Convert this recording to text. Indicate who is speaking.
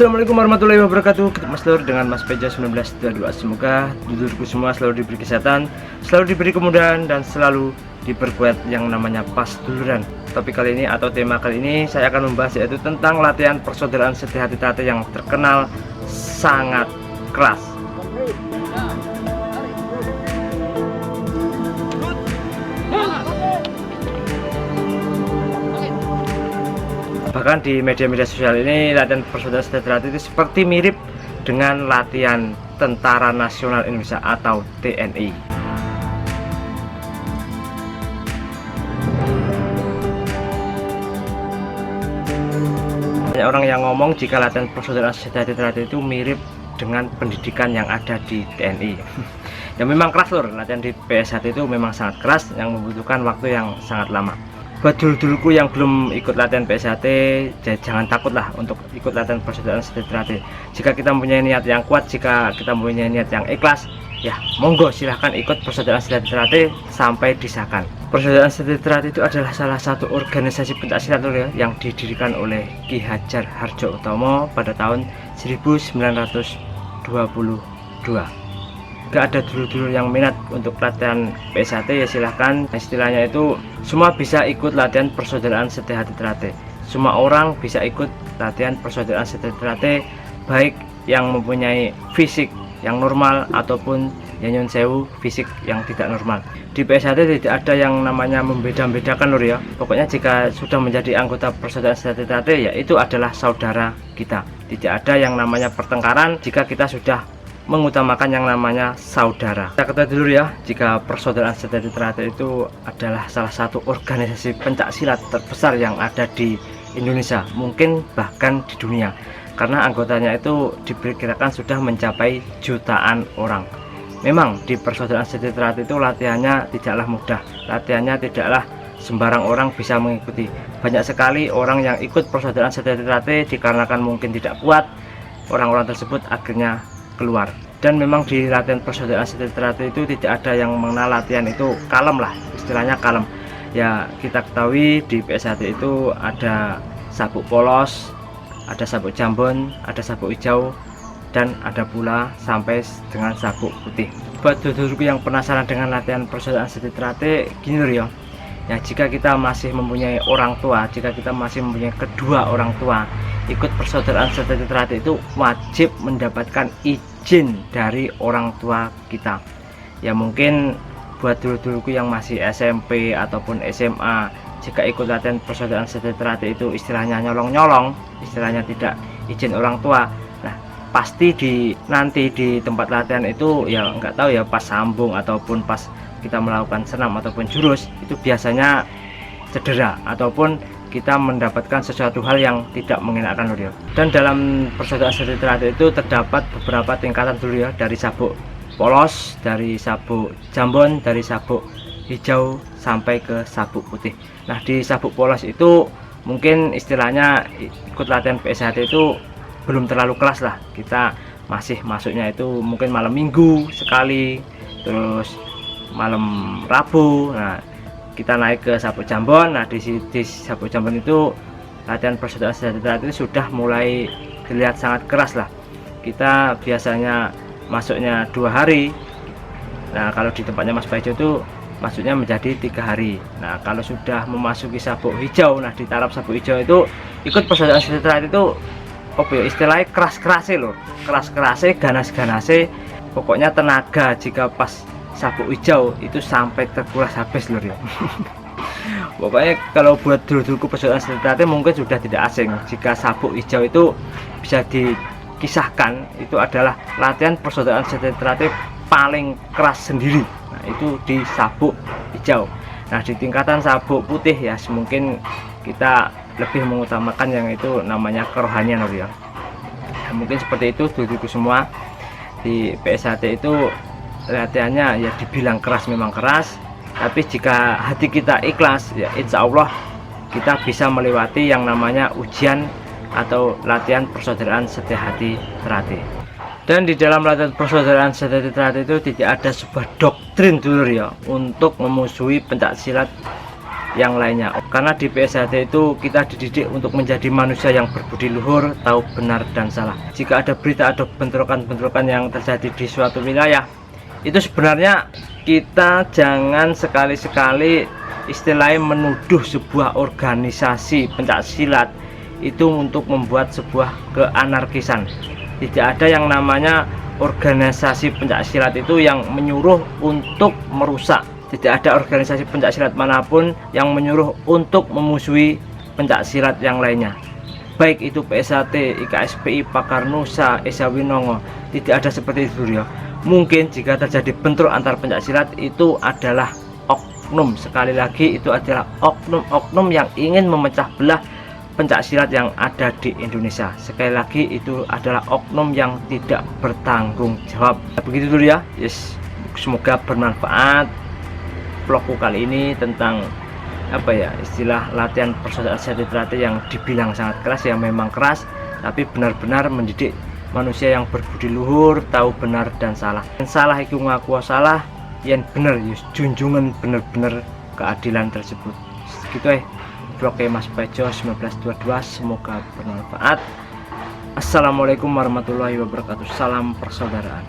Speaker 1: Assalamualaikum warahmatullahi wabarakatuh. Ketemu Mas Lur dengan Mas Peja 1922. Semoga dulurku semua selalu diberi kesehatan, selalu diberi kemudahan, dan selalu diperkuat yang namanya pas duluran. Topik kali ini atau tema kali ini saya akan membahas yaitu tentang latihan persaudaraan sehati tate yang terkenal sangat keras. Bahkan di media-media sosial ini latihan persaudaraan sehati tate itu seperti mirip dengan latihan Tentara Nasional Indonesia atau TNI. Banyak orang yang ngomong jika latihan persaudaraan sehati tate itu mirip dengan pendidikan yang ada di TNI. Ya memang keras lur, latihan di PS1 itu memang sangat keras yang membutuhkan waktu yang sangat lama. Buat dulur-dulurku yang belum ikut latihan PSAT, jangan takutlah untuk ikut latihan persaudaraan sehati tate. Jika kita mempunyai niat yang kuat, jika kita mempunyai niat yang ikhlas, ya monggo silahkan ikut persaudaraan sehati tate sampai disahkan. Persaudaraan sehati tate itu adalah salah satu organisasi pencaksilat yang didirikan oleh Ki Hajar Hardjotomo pada tahun 1922. Jika ada dulur-dulur yang minat untuk latihan PSAT, ya silahkan. Istilahnya itu semua bisa ikut latihan persaudaraan sehati tate. Semua orang bisa ikut latihan persaudaraan sehati tate, baik yang mempunyai fisik yang normal ataupun yang nyun sewu fisik yang tidak normal. Di PSAT tidak ada yang namanya membeda-bedakan lur ya. Pokoknya jika sudah menjadi anggota persaudaraan sehati tate, ya itu adalah saudara kita. Tidak ada yang namanya pertengkaran jika kita sudah mengutamakan yang namanya saudara. Kita ketahui dulu ya, jika persaudaraan sehati tate itu adalah salah satu organisasi pencaksilat terbesar yang ada di Indonesia, mungkin bahkan di dunia, karena anggotanya itu diperkirakan sudah mencapai jutaan orang. Memang di persaudaraan sehati tate itu latihannya tidaklah mudah, latihannya tidaklah sembarang orang bisa mengikuti. Banyak sekali orang yang ikut persaudaraan sehati tate dikarenakan mungkin tidak kuat, orang-orang tersebut akhirnya keluar. Dan memang di latihan persaudaraan sehati tate itu tidak ada yang mengenal latihan itu kalem lah, istilahnya kalem. Ya kita ketahui di PSAT itu ada sabuk polos, ada sabuk jambon, ada sabuk hijau, dan ada pula sampai dengan sabuk putih. Buat dulurku yang penasaran dengan latihan persaudaraan sehati tate, gini loh ya. Ya jika kita masih mempunyai orang tua, jika kita masih mempunyai kedua orang tua, ikut persaudaraan sehati tate itu wajib mendapatkan izin dari orang tua kita. Ya mungkin buat dulur-dulurku yang masih SMP ataupun SMA, jika ikut latihan persaudaraan sehati tate itu istilahnya nyolong-nyolong, istilahnya tidak izin orang tua, nah pasti nanti di tempat latihan itu ya nggak tahu ya, pas sambung ataupun pas kita melakukan senam ataupun jurus, itu biasanya cedera ataupun kita mendapatkan sesuatu hal yang tidak mengenakan dulu ya. Dan dalam persaudaraan sehati tate itu terdapat beberapa tingkatan dulu ya, dari sabuk polos, dari sabuk jambon, dari sabuk hijau sampai ke sabuk putih. Nah di sabuk polos itu mungkin istilahnya ikut latihan PSAT itu belum terlalu keras lah, kita masih masuknya itu mungkin malam minggu sekali, terus malam Rabu. Nah kita naik ke sabuk jambon. Nah di sabuk jambon itu latihan persaudaraan sehati tate itu sudah mulai terlihat sangat keras lah. Kita biasanya masuknya 2 hari. Nah kalau di tempatnya Mas Baijo itu masuknya menjadi 3 hari. Nah kalau sudah memasuki sabuk hijau, nah di taraf sabuk hijau itu ikut persaudaraan sehati tate itu apa ya istilahnya, keras-kerasnya lho, keras-kerasnya, ganas-ganasnya, pokoknya tenaga jika pas sabuk hijau itu sampai terkuras habis lur ya. Pokoknya kalau buat dulur-dulurku persaudaraan sehati tate mungkin sudah tidak asing jika sabuk hijau itu bisa dikisahkan itu adalah latihan persaudaraan sehati tate paling keras sendiri. Nah itu di sabuk hijau. Nah di tingkatan sabuk putih ya mungkin kita lebih mengutamakan yang itu namanya kerohanian lur ya. Nah, mungkin seperti itu dulurku semua. Di PSAT itu latihannya ya dibilang keras, memang keras, tapi jika hati kita ikhlas ya insya Allah kita bisa melewati yang namanya ujian atau latihan persaudaraan sehati tate. Dan di dalam latihan persaudaraan sehati tate itu tidak ada sebuah doktrin dulur ya untuk memusuhi pencaksilat yang lainnya. Karena di PSHT itu kita dididik untuk menjadi manusia yang berbudi luhur, tahu benar dan salah. Jika ada berita atau bentrokan-bentrokan yang terjadi di suatu wilayah, itu sebenarnya kita jangan sekali-sekali istilahnya menuduh sebuah organisasi pencak silat itu untuk membuat sebuah keanarkisan. Tidak ada yang namanya organisasi pencak silat itu yang menyuruh untuk merusak. Tidak ada organisasi pencak silat manapun yang menyuruh untuk memusuhi pencak silat yang lainnya. Baik itu PSHT, IKSPI, Pakar Nusa, Esa Winongo, tidak ada seperti itu ya. Mungkin jika terjadi bentrok antar pencak silat itu adalah oknum, sekali lagi itu adalah oknum-oknum yang ingin memecah belah pencak silat yang ada di Indonesia. Sekali lagi itu adalah oknum yang tidak bertanggung jawab. Begitu dulu ya. Yes, semoga bermanfaat vlogku kali ini tentang istilah latihan persaudaraan sejati teratai yang dibilang sangat keras, yang memang keras, tapi benar-benar mendidik manusia yang berbudi luhur, tahu benar dan salah. Yang salah itu ngaku salah, yang benar junjungan benar-benar keadilan tersebut. Gitu vlog Mas Bejo 1922, semoga bermanfaat. Assalamualaikum warahmatullahi wabarakatuh. Salam persaudaraan.